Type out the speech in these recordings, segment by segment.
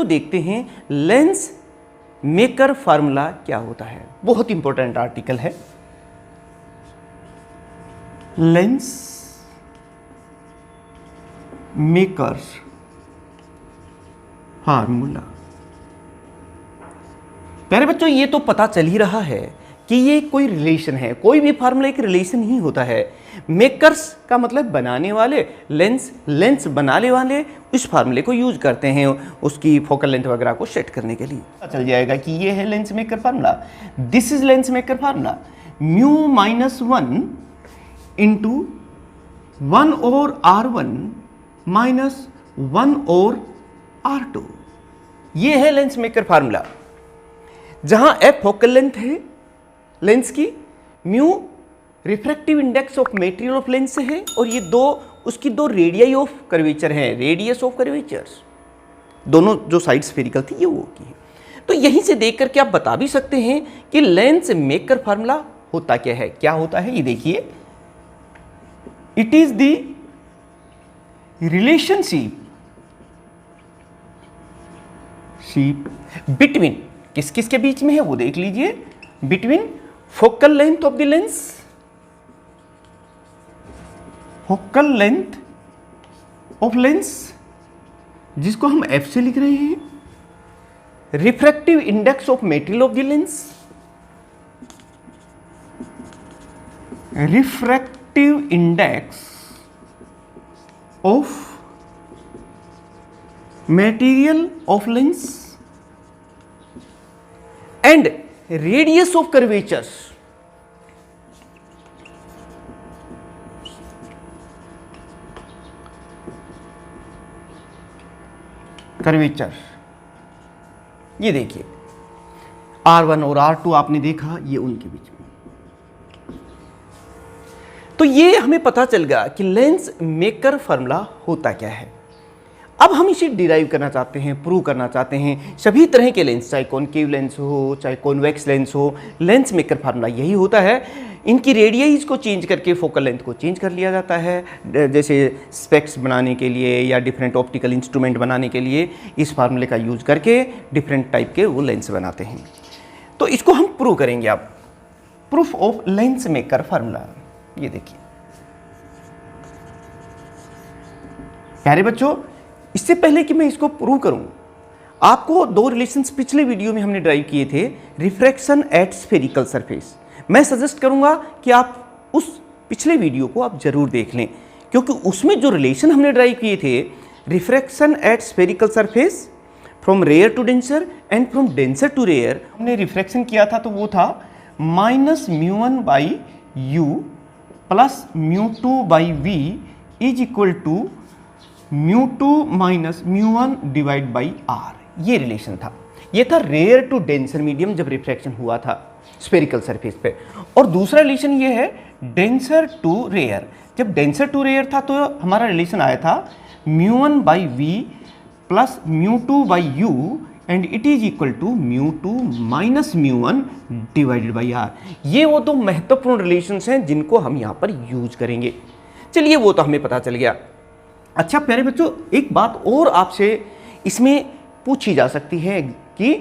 तो देखते हैं लेंस मेकर फार्मूला क्या होता है। बहुत इंपॉर्टेंट आर्टिकल है, लेंस मेकर फार्मूला। प्यारे बच्चों, ये तो पता चल ही रहा है कि ये कोई रिलेशन है। कोई भी फार्मूला एक रिलेशन ही होता है। मेकर्स का मतलब बनाने वाले, लेंस बनाने वाले इस फार्मूले को यूज करते हैं उसकी फोकल लेंथ वगैरह को सेट करने के लिए। पता चल जाएगा कि ये है lens maker formula. This is lens maker formula. Mu minus 1 into 1 over R1 minus 1 over R2। ये है लेंस मेकर फार्मूला, जहां F फोकल लेंथ है लेंस की, mu refractive index of material of lens है, और ये उसकी दो रेडियाई ऑफ कर्वेचर है, रेडियस ऑफ कर्वेचर्स। दोनों जो साइड स्फेरिकल थी ये वो की है। तो यहीं से देख करके आप बता भी सकते हैं कि लेंस मेकर फार्मूला होता क्या है। क्या होता है ये देखिए, it is the relationship between, किस किस के बीच में है वो देख लीजिए, between focal length of the lens, focal length of lens जिसको हम F से लिख रहे हैं, refractive index of material of the lens, refractive index of material of lens and radius of curvatures. Curvature ये देखिए R1 और R2 आपने देखा, ये उनके बीच में। तो ये हमें पता चल गया कि लेंस मेकर फार्मूला होता क्या है। अब हम इसे डिराइव करना चाहते हैं, प्रूव करना चाहते हैं सभी तरह के लेंस, चाहे कॉनकेव लेंस हो चाहे कॉन्वेक्स लेंस हो, लेंस मेकर फार्मूला यही होता है। इनकी रेडियस को चेंज करके फोकल लेंथ को चेंज कर लिया जाता है, जैसे स्पेक्स बनाने के लिए या डिफरेंट ऑप्टिकल इंस्ट्रूमेंट बनाने के लिए इस फार्मूले का यूज करके डिफरेंट टाइप के वो लेंस बनाते हैं। तो इसको हम प्रूव करेंगे। अब proof of lens maker formula, ये देखिए प्यारे बच्चों, इससे पहले कि मैं इसको प्रूव करूं, आपको दो रिलेशंस पिछले वीडियो में हमने ड्राइव किए थे, रिफ्रैक्शन एट स्फेरिकल सरफेस। मैं सजेस्ट करूंगा कि आप उस पिछले वीडियो को आप जरूर देख लें, क्योंकि उसमें जो रिलेशन हमने ड्राइव किए थे, refraction at spherical surface from rarer to denser and from denser to rarer, हमने रिफ्रैक्शन किया था तो वो था minus mu one by u plus mu two by v is equal to mu two minus mu one divide by R. ये relation था। ये था रेयर टू डेंसर मीडियम जब रिफ्रैक्शन हुआ था स्फेरिकल सरफेस पे। और दूसरा रिलेशन ये है डेंसर टू रेयर। जब डेंसर टू रेयर था तो हमारा रिलेशन आया था mu one by v plus mu two by u and it is equal to mu two minus mu one divided by R. ये वो दो महत्वपूर्ण रिलेशंस हैं जिनको हम यहाँ पर यूज करेंगे। चलिए वो तो हमें पता चल गया। अच्छा प्यारे बच्चों, एक बात और आपसे इसमें पूछी जा सकती है कि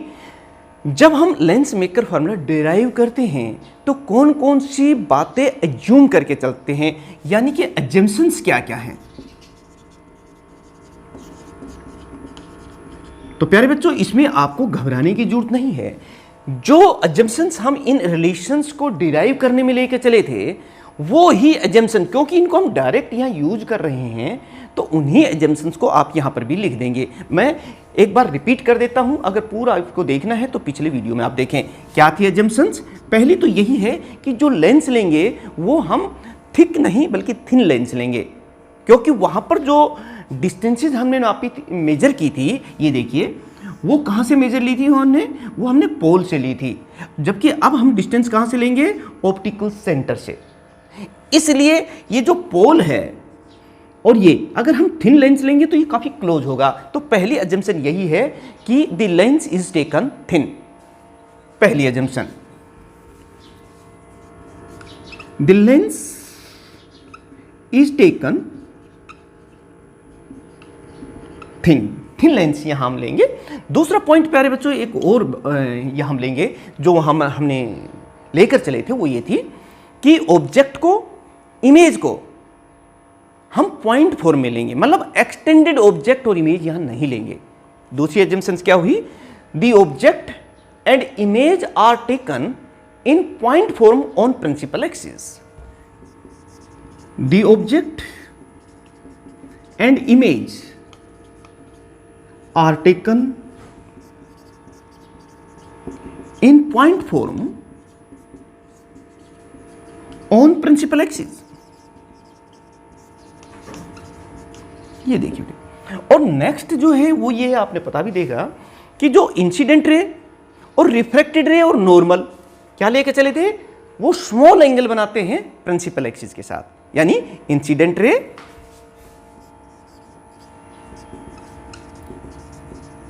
जब हम लेंस मेकर फार्मूला डिराइव करते हैं तो कौन कौन सी बातें एज्यूम करके चलते हैं, यानी कि अजम्पशंस क्या क्या हैं। तो प्यारे बच्चों, इसमें आपको घबराने की जरूरत नहीं है। जो अजम्पशंस हम इन रिलेशंस को डिराइव करने में लेकर चले थे वो ही एजम्पशन, क्योंकि इनको हम डायरेक्ट यहाँ यूज कर रहे हैं तो उन्हीं एजम्पशंस को आप यहाँ पर भी लिख देंगे। मैं एक बार रिपीट कर देता हूँ, अगर पूरा आपको देखना है तो पिछले वीडियो में आप देखें क्या थी एजम्पशंस। पहली तो यही है कि जो लेंस लेंगे वो हम थिक नहीं बल्कि थिन लेंस लेंगे, क्योंकि वहाँ पर जो डिस्टेंसेज हमने नापी मेजर की थी, ये देखिए वो कहाँ से मेजर ली थी वो हमने पोल से ली थी, जबकि अब हम डिस्टेंस कहाँ से लेंगे, ऑप्टिकल सेंटर से। इसलिए ये जो पोल है और ये अगर हम थिन लेंस लेंगे तो ये काफी क्लोज होगा। तो पहली अजम्पशन यही है कि the lens is taken thin. पहली assumption, the lens is taken thin. Thin lens यहाँ हम लेंगे। दूसरा पॉइंट प्यारे बच्चों एक और यहाँ हम लेंगे जो हमने लेकर चले थे, वो ये थी कि ऑब्जेक्ट को, इमेज को हम पॉइंट फॉर्म में लेंगे, मतलब एक्सटेंडेड ऑब्जेक्ट और इमेज यहाँ नहीं लेंगे। दूसरी एजम्पशंस क्या हुई? The object and image are taken in point form on principal axis. The object and image are taken in point form on principal axis। ये देखिए, और नेक्स्ट जो है वो ये है, आपने पता भी देखा कि जो इंसिडेंट रे और रिफ्रैक्टेड रे और नॉर्मल क्या लेके चले थे, वो स्मॉल एंगल बनाते हैं प्रिंसिपल एक्सिस के साथ। यानी incident ray,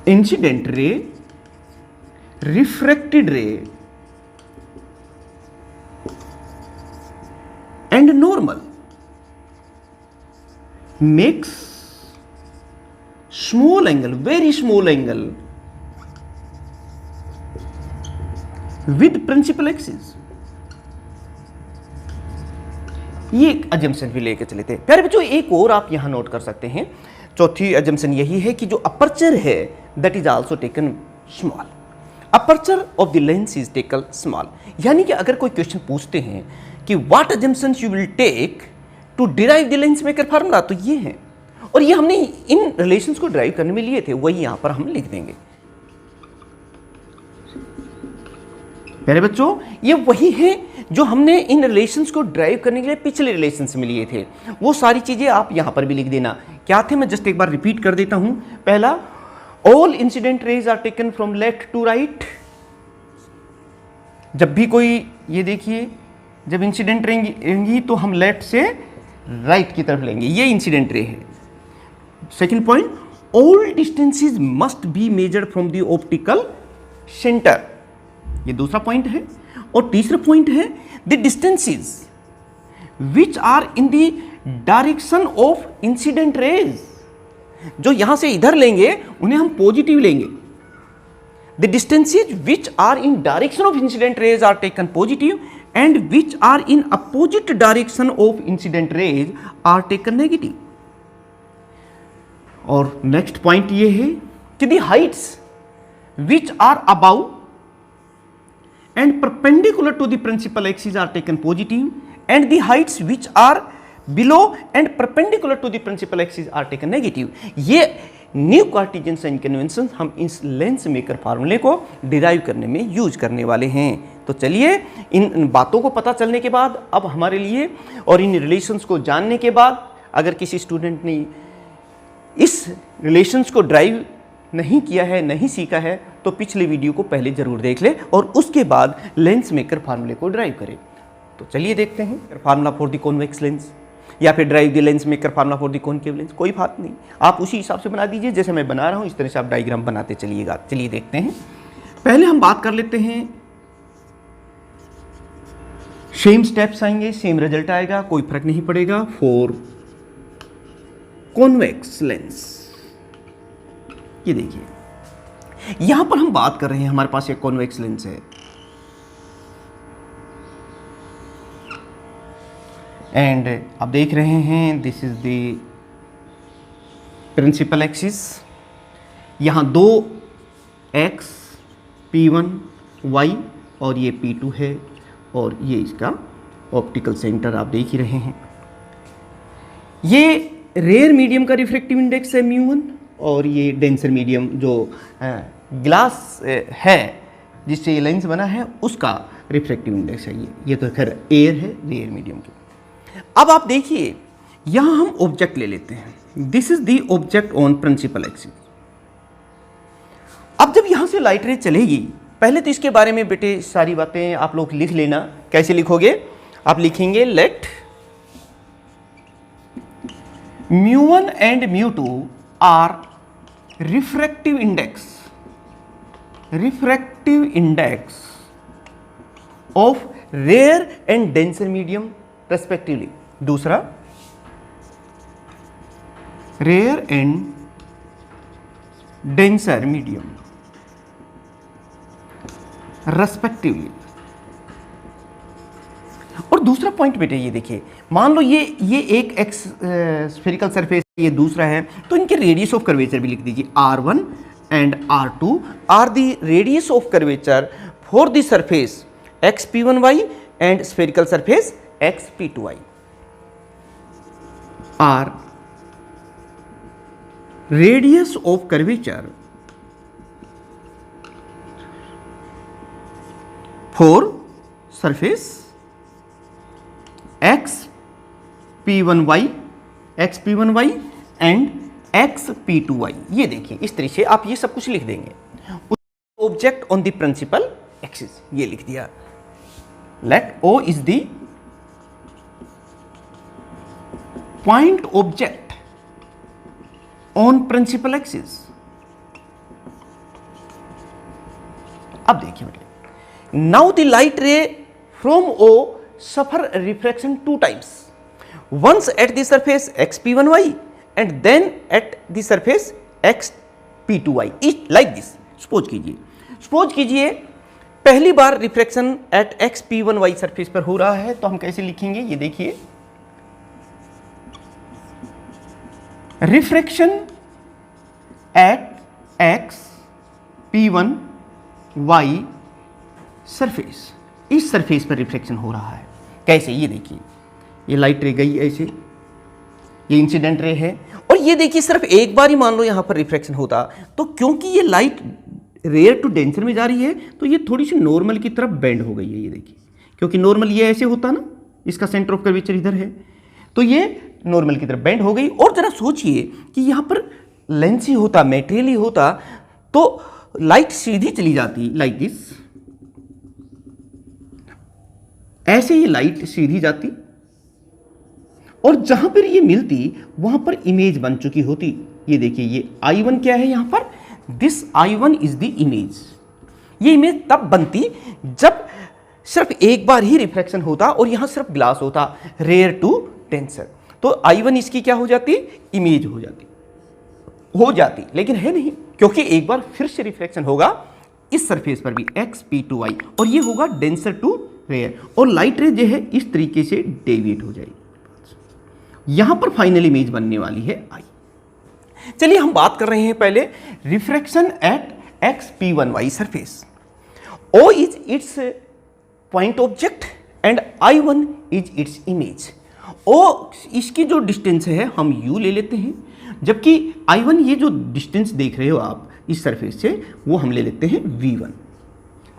incident ray, refracted ray and normal makes small angle, very small angle with principal axis. ये एक अजम्पशन भी लेके चले थे प्यारे बच्चों। एक और आप यहां नोट कर सकते हैं, चौथी अजम्पशन यही है कि जो अपर्चर है that is also taken small. Aperture of the lens is taken small. यानी कि अगर कोई क्वेश्चन पूछते हैं कि what assumptions you will take to derive the lens maker formula, तो ये है, और ये हमने इन रिलेशंस को ड्राइव करने में लिए थे, वही यहां पर हम लिख देंगे। प्यारे बच्चों ये वही है जो हमने इन रिलेशंस को ड्राइव करने के लिए पिछले रिलेशंस में लिए थे, वो सारी चीजें आप यहां पर भी लिख देना। क्या थे, मैं जस्ट एक बार रिपीट कर देता हूं। पहला, all incident rays are taken from left to right. जब भी कोई, ये देखिए, जब इंसिडेंट रे रहेंगी तो हम लेफ्ट से राइट की तरफ लेंगे, ये इंसिडेंट रे है। Second point, all distances must be measured from the optical centre, ये दूसरा पॉइंट है। और तीसरा पॉइंट है the distances which are in the direction of incident rays, जो यहां से इधर लेंगे उन्हें हम पॉजिटिव लेंगे। The distances which are in direction of incident rays are taken positive and which are in opposite direction of incident rays are taken negative. और next point ये है कि the heights which are above and perpendicular to the principal axis are taken positive and the heights which are below and perpendicular to the principal axis are taken negative। ये new Cartesian sign convention हम इस lens maker फार्मूले को derive करने में use करने वाले हैं। तो चलिए, इन बातों को पता चलने के बाद अब हमारे लिए, और इन रिलेशंस को जानने के बाद, अगर किसी स्टूडेंट ने इस रिलेशंस को ड्राइव नहीं किया है, नहीं सीखा है, तो पिछले वीडियो को पहले जरूर देख ले और उसके बाद लेंस मेकर फार्मूले को ड्राइव करें। तो चलिए देखते हैं formula for the convex lens, या फिर drive the lens maker formula for the concave lens. कोई बात नहीं, आप उसी हिसाब से बना दीजिए जैसे मैं बना रहा हूं, इस तरह से आप डायग्राम बनाते चलिएगा। चलिए देखते हैं। पहले हम बात कर लेते हैं, सेम स्टेप्स आएंगे, सेम रिजल्ट आएगा, कोई फर्क नहीं पड़ेगा। फॉर कॉन्वेक्स लेंस, ये देखिए यहां पर हम बात कर रहे हैं, हमारे पास एक कॉन्वेक्स लेंस है एंड आप देख रहे हैं this is the principal axis. यहां दो एक्स P1 Y और ये P2 है, और ये इसका ऑप्टिकल सेंटर आप देख ही रहे हैं। ये रेयर मीडियम का रिफ्रैक्टिव इंडेक्स है μ1, और ये डेंसर मीडियम जो ग्लास है जिससे ये लेंस बना है उसका रिफ्रैक्टिव इंडेक्स है। ये तो खैर एयर है, रेयर मीडियम की। अब आप देखिए यहां हम ऑब्जेक्ट ले लेते हैं, this is the object on principal axis. अब जब यहां से लाइट रे चलेगी, पहले तो इसके बारे में बेटे सारी बातें आप लोग लिख लेना। कैसे लिखोगे? आप लिखेंगे let μ1 and μ2 are refractive index of rarer and denser medium respectively. दूसरा, rarer and denser medium respectively। और दूसरा पॉइंट बेटे ये देखिए, मान लो ये एक एक्स स्फेरिकल सरफेस, ये दूसरा है, तो इनके रेडियस ऑफ कर्वेचर भी लिख दीजिए। R1 and R2 are the radius of curvature for the surface XP1y and spherical surface XP2y are radius of curvature for surface XP1y and XP2y। ये देखिए इस तरह से आप ये सब कुछ लिख देंगे। Object on the principal axis, ये लिख दिया। Let O is the point object on principal axis. अब देखिए बेटे, now the light ray from O suffer refraction two times, once at the surface XP1y and then at the surface XP2y, each like this। Suppose कीजिए पहली बार refraction at XP1y surface पर हो रहा है, तो हम कैसे लिखेंगे ये देखिए, रिफ्रैक्शन एट XP1y सरफेस, इस सरफेस पर रिफ्रैक्शन हो रहा है। कैसे, ये देखिए, ये लाइट रे गई ऐसे, ये इंसिडेंट रे है, और ये देखिए सिर्फ एक बार ही मान लो यहां पर रिफ्रैक्शन होता, तो क्योंकि ये लाइट रेयर टू डेंसर में जा रही है, तो ये थोड़ी सी नॉर्मल की तरफ बेंड हो गई है। ये देखिए, क्योंकि नॉर्मल ये ऐसे होता ना, इसका सेंटर ऑफ कर्वेचर इधर है, तो ये नॉर्मल की तरफ बेंड हो गई। और जरा सोचिए कि यहां पर लेंस ही होता, मेटेरियल ही होता, तो लाइट सीधी चली जाती लाइक दिस, ऐसे ही लाइट सीधी जाती, और जहां पर ये मिलती वहां पर इमेज बन चुकी होती। ये देखिए, ये I1 क्या है यहां पर, this I1 is the image. ये इमेज तब बनती जब सिर्फ एक बार ही रिफ्रैक्शन होता और यहां सिर्फ ग्लास होता, रेयर टू डेंसर, तो I1 इसकी क्या हो जाती, इमेज हो जाती, लेकिन है नहीं, क्योंकि एक बार फिर से रिफ्रैक्शन होगा इस सरफेस पर भी XP2y, और ये होगा डेंसर टू रेयर, और लाइट रे जो है इस तरीके से डेविएट हो जाएगी। यहां पर फाइनल इमेज बनने वाली है I। चलिए हम बात कर रहे हैं पहले refraction at XP1y surface. O is it's point object and I1 is its image. O इसकी जो डिस्टेंस है हम U ले लेते हैं, जबकि I1 ये जो डिस्टेंस देख रहे हो आप इस सरफेस से, वो हम ले लेते हैं V1।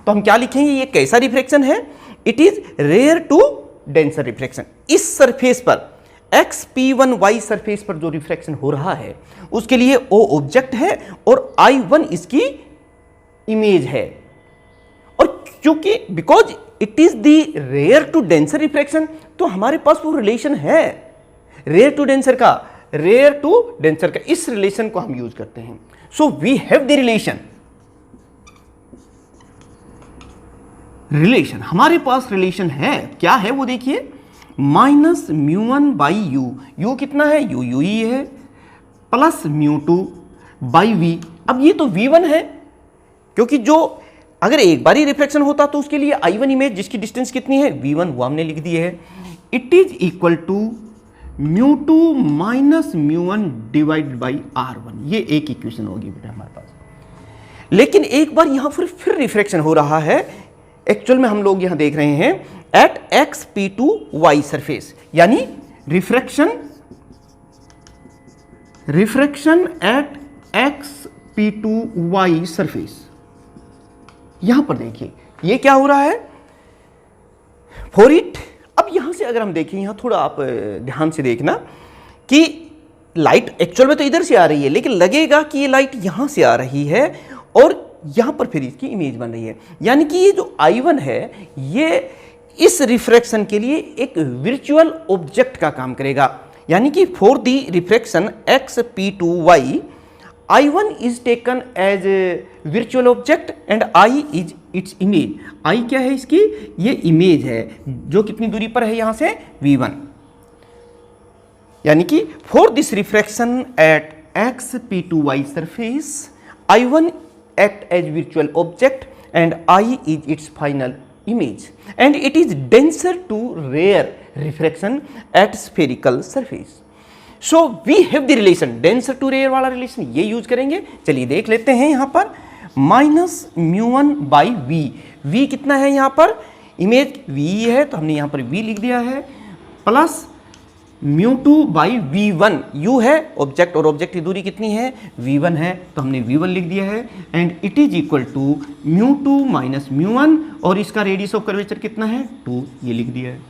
तो हम क्या लिखेंगे, ये कैसा रिफ्रैक्शन है, it is rare to denser refraction. इस सरफेस पर XP1y सरफेस पर जो रिफ्रैक्शन हो रहा है उसके लिए O ऑब्जेक्ट है और I1 इसकी इमेज है। और क्योंकि because it is the rare to denser refraction, तो हमारे पास वो रिलेशन है रेयर टू डेंसर का, इस रिलेशन को हम यूज करते हैं। So we have the relation, हमारे पास रिलेशन है, क्या है वो देखिए, -μ1/u, u कितना है, u ही है, प्लस μ2/v। अब ये तो v1 है, क्योंकि जो अगर एक बार ही रिफ्रैक्शन होता तो उसके लिए I1 इमेज जिसकी डिस्टेंस कितनी है v1, वो हमने लिख दी है, it is equal to μ2 - μ1 divided by R1। ये एक इक्वेशन होगी बेटा हमारे पास। लेकिन एक बार यहां फिर रिफ्रैक्शन हो रहा है, एक्चुअल में हम लोग यहां देख रहे हैं एट XP2y सरफेस, यानी रिफ्रैक्शन एट XP2y सरफेस। यहां पर देखिए ये क्या हो रहा है, फॉर इट। अब यहां से अगर हम देखें, यहां थोड़ा आप ध्यान से देखना कि लाइट एक्चुअल में तो इधर से आ रही है, लेकिन लगेगा कि ये लाइट यहां से आ रही है और यहां पर फिर इसकी इमेज बन रही है, यानी कि ये जो I1 है ये इस रिफ्रैक्शन के लिए एक वर्चुअल ऑब्जेक्ट का काम करेगा, यानी कि for the refraction XP2y I1 is taken as virtual object and I is its image. I क्या है इसकी, ये इमेज है जो कितनी दूरी पर है यहां से V1, यानी कि for this refraction at XP2y surface I1 act as virtual object and I is its final image and it is denser to rare refraction at spherical surface. So we have the relation denser to rare वाला relation ये use करेंगे। चलिए देख लेते हैं यहाँ पर -μ1 by v, v कितना है यहाँ पर, इमेज v है तो हमने यहाँ पर v लिख दिया है, प्लस μ2 बाई v1, u है ऑब्जेक्ट और ऑब्जेक्ट की दूरी कितनी है v1 है तो हमने v1 लिख दिया है and it is equal to μ2 minus μ1 और इसका रेडियस ऑफ कर्वेचर कितना है 2, ये लिख दिया है।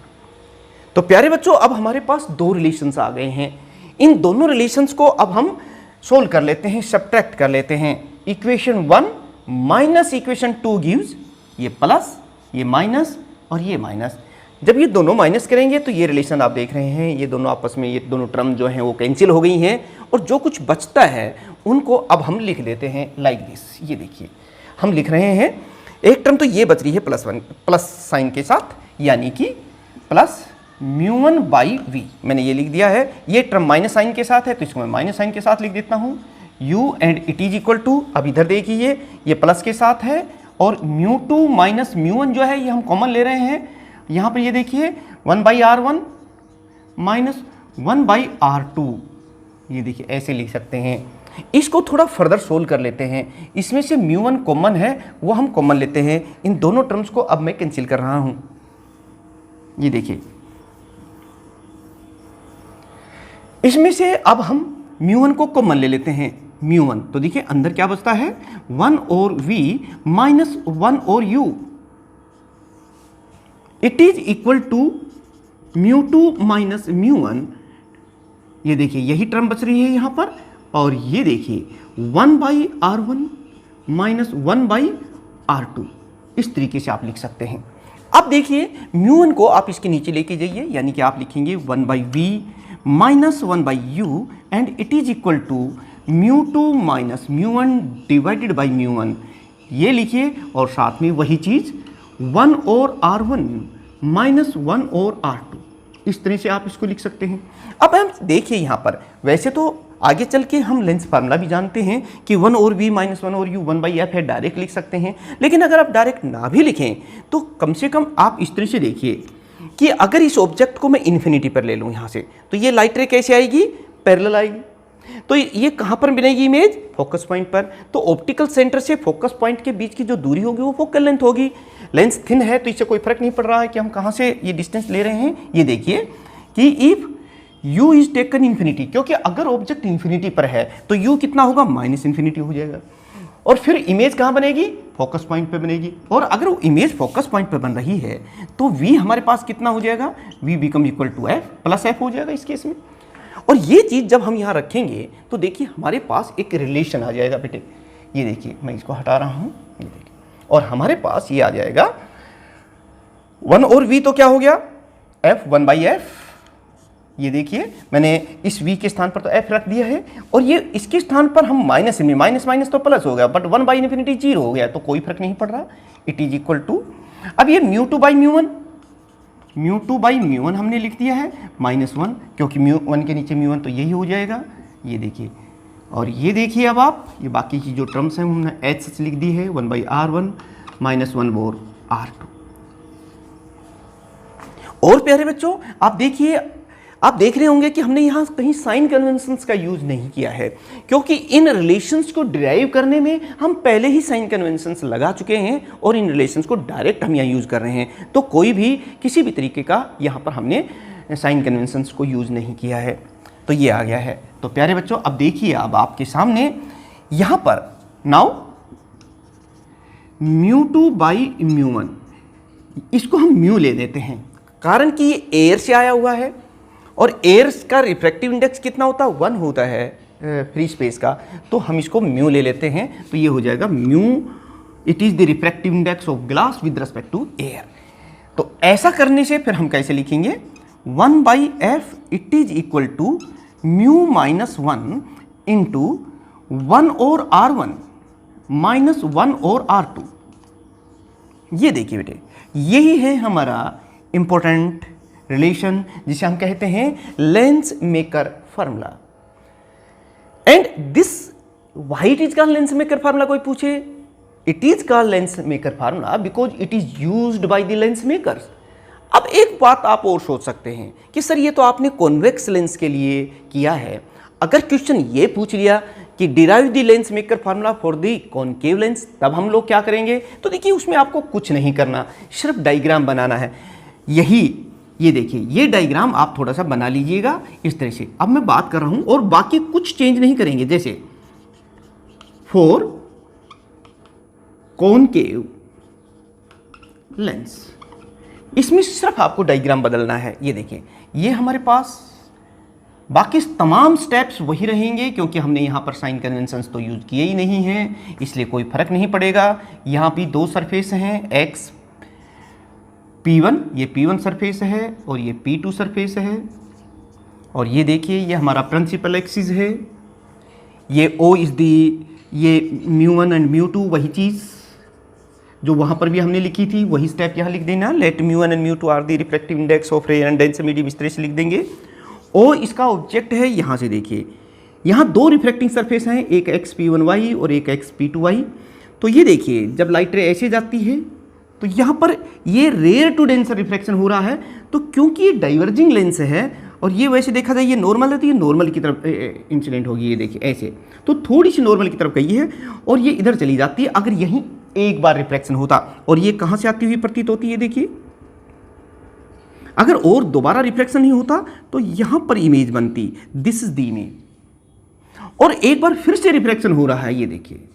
तो प्यारे बच्चों अब हमारे पास दो रिलेशंस आ गए हैं, इन दोनों रिलेशंस को अब हम सोल्व कर लेते हैं, सब्ट्रैक्ट कर लेते हैं। इक्वेशन 1 माइनस इक्वेशन 2 गिव्स, ये प्लस ये माइनस और ये माइनस, जब ये दोनों माइनस करेंगे तो ये रिलेशन आप देख रहे हैं ये दोनों आपस में, ये दोनों टर्म जो हैं वो कैंसिल हो गई हैं और जो कुछ बचता है उनको अब हम लिख लेते हैं लाइक दिस। ये देखिए हम लिख रहे हैं, एक टर्म तो ये बच रही है प्लस साइन के साथ, यानी कि प्लस μ1 बाई वी, मैंने ये लिख दिया है। ये टर्म माइनस साइन के साथ है तो इसको मैं माइनस साइन के साथ लिख देता हूँ, u and it is equal to, अब इधर देखिए ये प्लस के साथ है और μ2 माइनस μ1 जो है ये हम कॉमन ले रहे हैं, यहाँ पर ये देखिए 1/r1 माइनस 1/r2, ये देखिए ऐसे लिख सकते हैं। इसको थोड़ा फर्दर सोल्व कर लेते हैं, इसमें से μ1 कॉमन है वो हम कॉमन लेते हैं, इन दोनों टर्म्स को अब मैं कैंसिल कर रहा हूँ। ये देखिए इसमें से अब हम μ1 को कॉमन ले लेते हैं, μ1 तो देखिए अंदर क्या बचता है 1 और v माइनस 1 और u, it is equal to μ2 minus μ1, ये देखिए यही टर्म बच रही है यहाँ पर, और ये देखिए 1/r1 माइनस 1/r2, इस तरीके से आप लिख सकते हैं। अब देखिए μ1 को आप इसके नीचे लेके जाइए, यानी कि आप लिखेंगे 1/v minus 1/u and it is equal to μ2 minus μ1 divided by μ1, ये लिखिए और साथ में वही चीज़ 1 और r1 माइनस 1 और r2, इस तरह से आप इसको लिख सकते हैं। अब हम देखिए यहाँ पर, वैसे तो आगे चल के हम लेंस फार्मूला भी जानते हैं कि 1 और v माइनस 1 और u 1/f है, डायरेक्ट लिख सकते हैं, लेकिन अगर आप डायरेक्ट ना भी लिखें तो कम से कम आप इस तरह से देखिए कि अगर इस ऑब्जेक्ट को मैं इन्फिनिटी पर ले लूँ यहाँ से, तो ये लाइट रे कैसे आएगी, पैरेलल आएगी, तो ये कहाँ पर बनेगी इमेज, फोकस पॉइंट पर। तो ऑप्टिकल सेंटर से फोकस पॉइंट के बीच की जो दूरी होगी वो फोकल लेंथ होगी, लेंस थिन है तो इससे कोई फर्क नहीं पड़ रहा है कि हम कहाँ से ये डिस्टेंस ले रहे हैं। ये देखिए कि if u is taken infinity, क्योंकि अगर ऑब्जेक्ट इन्फिनिटी पर है तो u कितना होगा माइनस इन्फिनिटी हो जाएगा, और फिर इमेज कहाँ बनेगी, फोकस पॉइंट पे बनेगी, और अगर वो इमेज फोकस पॉइंट पे बन रही है तो v हमारे पास कितना हो जाएगा, v become equal to f plus f हो जाएगा इस केस में। और ये चीज़ जब हम यहाँ रखेंगे तो देखिए हमारे पास एक रिलेशन आ जाएगा बेटे, ये देखिए मैं इसको हटा रहा हूँ, ये देखिए, और हमारे पास ये आ जाएगा 1 और v तो क्या हो गया f 1/f, ये देखिए मैंने इस v के स्थान पर तो f रख दिया है, और ये इसके स्थान पर हम माइनस माइनस तो प्लस हो गया, बट 1/∞ 0 हो गया तो कोई फर्क नहीं पड़ रहा, इट इज इक्वल टू, अब ये μ2 बाई μ1 हमने लिख दिया है -1, क्योंकि μ1 के नीचे μ1 तो यही हो जाएगा, ये देखिए, और ये देखिए अब आप ये बाकी की जो टर्म्स हैं हमने h से लिख दी है 1/r1 माइनस 1 और r2। और प्यारे बच्चों आप देखिए, आप देख रहे होंगे कि हमने यहाँ कहीं साइन कन्वेंशंस का यूज नहीं किया है, क्योंकि इन रिलेशंस को डिराइव करने में हम पहले ही साइन कन्वेंशंस लगा चुके हैं और इन रिलेशंस को डायरेक्ट हम यहाँ यूज कर रहे हैं, तो कोई भी किसी भी तरीके का यहाँ पर हमने साइन कन्वेंशंस को यूज नहीं किया है, तो ये आ गया है। तो प्यारे बच्चों अब देखिए, अब आपके सामने यहाँ पर नाउ μ2 बाई μ1, इसको हम म्यू ले देते हैं, कारण कि ये एयर से आया हुआ है और एयर का रिफ्रैक्टिव इंडेक्स कितना होता है 1 होता है फ्री स्पेस का, तो हम इसको म्यू ले लेते हैं, तो ये हो जाएगा mu, it is the refractive index of glass with respect to air. तो ऐसा करने से फिर हम कैसे लिखेंगे 1/f इट इज इक्वल टू म्यू माइनस 1 इंटू 1 और r1 माइनस 1 और r2। ये देखिए बेटे, यही है हमारा इंपॉर्टेंट रिलेशन जिसे हम कहते हैं lens maker formula, and this why it is called lens maker formula कोई पूछे, it is called lens maker formula because it is used by the lens makers. अब एक बात आप और सोच सकते हैं कि सर ये तो आपने कॉन्वेक्स लेंस के लिए किया है, अगर क्वेश्चन ये पूछ लिया कि derive the lens maker formula for the concave lens, तब हम लोग क्या करेंगे? तो देखिए उसमें आपको कुछ नहीं करना, सिर्फ डायग्राम बनाना है। ये देखिए ये डायग्राम आप थोड़ा सा बना लीजिएगा इस तरह से। अब मैं बात कर रहा हूं और बाकी कुछ चेंज नहीं करेंगे, जैसे फॉर कॉनकेव लेंस, इसमें सिर्फ आपको डायग्राम बदलना है। ये देखिए ये हमारे पास बाकी तमाम स्टेप्स वही रहेंगे क्योंकि हमने यहाँ पर साइन कन्वेंशंस तो यूज किए ही नहीं हैं, इसलिए कोई फर्क नहीं पड़ेगा। यहाँ भी दो सरफेस हैं, एक्स P1, ये P1 सरफेस है और ये P2 सरफेस है। और ये देखिए ये हमारा प्रिंसिपल एक्सिस है, ये O इज दी, ये μ1 एंड μ2 वही चीज़ जो वहाँ पर भी हमने लिखी थी, वही स्टेप यहाँ लिख देना। Let μ1 and μ2 are the reflective index of rare and dense medium, इस तरह से लिख देंगे। O इसका ऑब्जेक्ट है, यहाँ से देखिए यहाँ दो रिफ्लेक्टिंग सरफेस हैं, एक एक्स P1y और एक एक्स P2y। तो ये देखिए जब लाइट रे ऐसे जाती है तो यहाँ पर ये रेयर टू डेंसर रिफ्लेक्शन हो रहा है, तो क्योंकि ये डाइवर्जिंग लेंस है और ये वैसे देखा जाए ये नॉर्मल है तो ये नॉर्मल की तरफ इंसिडेंट होगी, ये देखिए ऐसे, तो थोड़ी सी नॉर्मल की तरफ गई है और ये इधर चली जाती है। अगर यहीं एक बार रिफ्लेक्शन होता और ये कहाँ से आती हुई प्रतीत होती है, देखिए अगर और दोबारा रिफ्लेक्शन नहीं होता तो यहां पर इमेज बनती, दिस इज द इमेज, और एक बार फिर से रिफ्लेक्शन हो रहा है, ये देखिए,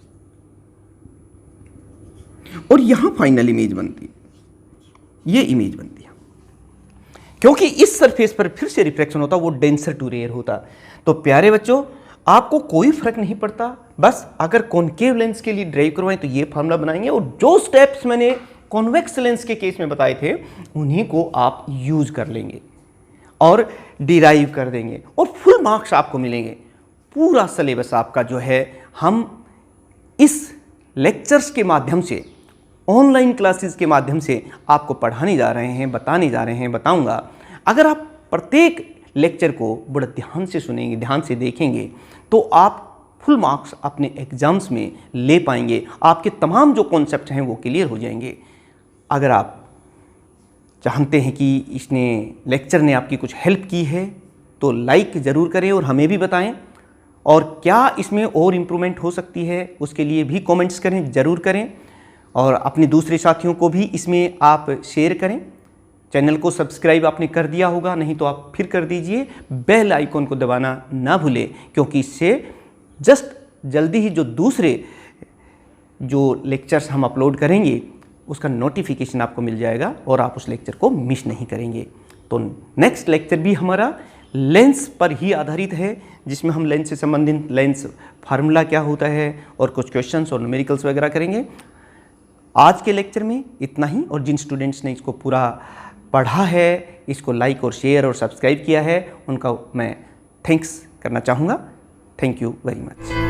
और यहां फाइनल इमेज बनती, ये इमेज बनती है। क्योंकि इस सरफेस पर फिर से रिफ्लेक्शन होता, वो डेंसर टू रेयर होता। तो प्यारे बच्चों आपको कोई फर्क नहीं पड़ता, बस अगर कॉनकेव लेंस के लिए ड्राइव करवाएं तो ये फार्मूला बनाएंगे और जो स्टेप्स मैंने कॉन्वेक्स लेंस के केस में बताए थे उन्हीं को आप यूज कर लेंगे और डिराइव कर देंगे और फुल मार्क्स आपको मिलेंगे। पूरा सिलेबस आपका जो है हम इस लेक्चर्स के माध्यम से, ऑनलाइन क्लासेस के माध्यम से आपको पढ़ाने जा रहे हैं, बताने जा रहे हैं, बताऊंगा। अगर आप प्रत्येक लेक्चर को बड़े ध्यान से सुनेंगे, ध्यान से देखेंगे, तो आप फुल मार्क्स अपने एग्जाम्स में ले पाएंगे। आपके तमाम जो कॉन्सेप्ट हैं वो क्लियर हो जाएंगे। अगर आप चाहते हैं कि इसने लेक्चर ने आपकी कुछ हेल्प की है तो लाइक ज़रूर करें और हमें भी बताएं, और क्या इसमें और इम्प्रूवमेंट हो सकती है उसके लिए भी कमेंट्स करें, ज़रूर करें, और अपने दूसरे साथियों को भी इसमें आप शेयर करें। चैनल को सब्सक्राइब आपने कर दिया होगा, नहीं तो आप फिर कर दीजिए। बेल आइकॉन को दबाना ना भूलें, क्योंकि इससे जस्ट जल्दी ही जो दूसरे जो लेक्चर्स हम अपलोड करेंगे उसका नोटिफिकेशन आपको मिल जाएगा और आप उस लेक्चर को मिस नहीं करेंगे। तो नेक्स्ट लेक्चर भी हमारा लेंस पर ही आधारित है, जिसमें हम लेंस से संबंधित लेंस फार्मूला क्या होता है और कुछ क्वेश्चंस और न्यूमेरिकल्स वगैरह करेंगे। आज के लेक्चर में इतना ही, और जिन स्टूडेंट्स ने इसको पूरा पढ़ा है, इसको लाइक और शेयर और सब्सक्राइब किया है, उनका मैं थैंक्स करना चाहूँगा। Thank you very much.